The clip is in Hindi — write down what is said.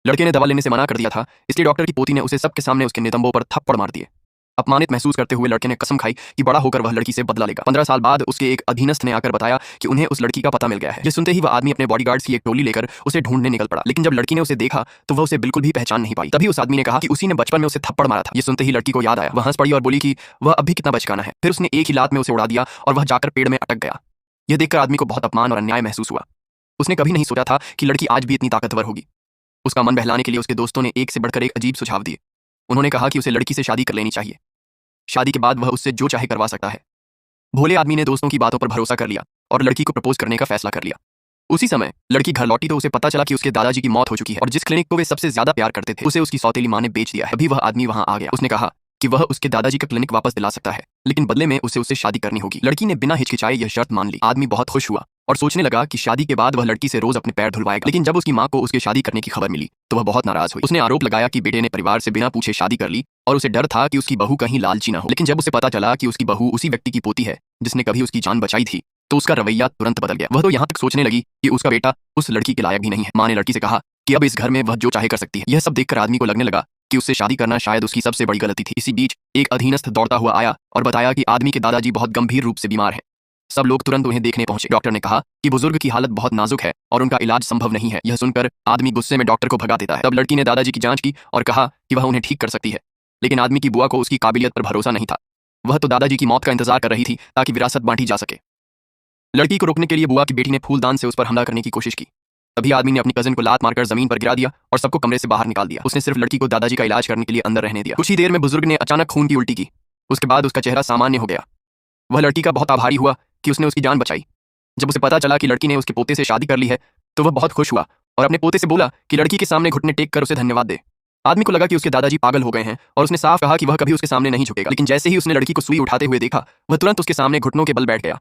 लड़के ने दवा लेने से मना कर दिया था, इसलिए डॉक्टर की पोती ने उसे सबके सामने उसके नितंबों पर थप्पड़ मार दिए। अपमानित महसूस करते हुए लड़के ने कसम खाई कि बड़ा होकर वह लड़की से बदला लेगा। 15 साल बाद उसके एक अधीनस्थ ने आकर बताया कि उन्हें उस लड़की का पता मिल गया है। ये सुनते ही वह आदमी अपने बॉडीगार्ड्स की एक टोली लेकर उसे ढूंढने निकल पड़ा, लेकिन जब लड़की ने उसे देखा तो वह उसे बिल्कुल भी पहचान नहीं पाई। तभी उस आदमी ने कहा कि उसी ने बचपन में उसे थप्पड़ मारा था। ये सुनते ही लड़की को याद आया, वह हंस पड़ी और बोली कि वह अब भी कितना बचकाना है। फिर उसने एक ही लात में उसे उड़ा दिया और वह जाकर पेड़ में अटक गया। यह देखकर आदमी को बहुत अपमान और अन्याय महसूस हुआ। उसने कभी नहीं सोचा था कि लड़की आज भी इतनी ताकतवर होगी। उसका मन बहलाने के लिए उसके दोस्तों ने एक से बढ़कर एक अजीब सुझाव दिए। उन्होंने कहा कि उसे लड़की से शादी कर लेनी चाहिए। शादी के बाद वह उससे जो चाहे करवा सकता है। भोले आदमी ने दोस्तों की बातों पर भरोसा कर लिया और लड़की को प्रपोज करने का फैसला कर लिया। उसी समय लड़की घर लौटी तो उसे पता चला कि उसके दादाजी की मौत हो चुकी है और जिस क्लिनिक को वे सबसे ज्यादा प्यार करते थे उसे उसकी सौतेली माँ ने बेच दिया है। अभी वह आदमी वहां आ गया। उसने कहा कि वह उसके दादाजी का क्लिनिक वापस दिला सकता है, लेकिन बदले में उसे शादी करनी होगी। लड़की ने बिना हिचकिचाए यह शर्त मान ली। आदमी बहुत खुश हुआ और सोचने लगा कि शादी के बाद वह लड़की से रोज अपने पैर धुलवाएगा। लेकिन जब उसकी माँ को उसके शादी करने की खबर मिली तो वह बहुत नाराज हुई। उसने आरोप लगाया कि बेटे ने परिवार से बिना पूछे शादी कर ली और उसे डर था कि उसकी बहू कहीं लालची ना हो। लेकिन जब उसे पता चला कि उसकी बहू उसी व्यक्ति की पोती है जिसने कभी उसकी जान बचाई थी तो उसका रवैया तुरंत बदल गया। वह तो यहाँ तक सोचने लगी कि उसका बेटा उस लड़की के लायक भी नहीं है। माँ ने लड़की से कहा कि अब इस घर में वह जो चाहे कर सकती है। यह सब देखकर आदमी को लगने लगा कि उससे शादी करना शायद उसकी सबसे बड़ी गलती थी। इसी बीच एक अधीनस्थ दौड़ता हुआ आया और बताया कि आदमी के दादाजी बहुत गंभीर रूप से बीमार हैं। सब लोग तुरंत उन्हें देखने पहुंचे। डॉक्टर ने कहा कि बुजुर्ग की हालत बहुत नाजुक है और उनका इलाज संभव नहीं है। यह सुनकर आदमी गुस्से में डॉक्टर को भगा देता है। तब लड़की ने दादाजी की जांच की और कहा कि वह उन्हें ठीक कर सकती है, लेकिन आदमी की बुआ को उसकी काबिलियत पर भरोसा नहीं था। वह तो दादाजी की मौत का इंतजार कर रही थी ताकि विरासत बांटी जा सके। लड़की को रोकने के लिए बुआ की बेटी ने फूलदान से उस पर हमला करने की कोशिश की। तभी आदमी ने अपनी कजिन को लात मारकर जमीन पर गिरा दिया और सबको कमरे से बाहर निकाल दिया। उसने सिर्फ लड़की को दादाजी का इलाज करने के लिए अंदर रहने दिया। कुछ ही देर में बुजुर्ग ने अचानक खून की उल्टी की। उसके बाद उसका चेहरा सामान्य हो गया। वह लड़की का बहुत आभारी हुआ कि उसने उसकी जान बचाई। जब उसे पता चला कि लड़की ने उसके पोते से शादी कर ली है तो वह बहुत खुश हुआ और अपने पोते से बोला कि लड़की के सामने घुटने टेक कर उसे धन्यवाद दे। आदमी को लगा कि उसके दादाजी पागल हो गए हैं और उसने साफ कहा कि वह कभी उसके सामने नहीं झुकेगा। लेकिन जैसे ही उसने लड़की को सुई उठाते हुए देखा वह तुरंत उसके सामने घुटनों के बल बैठ गया।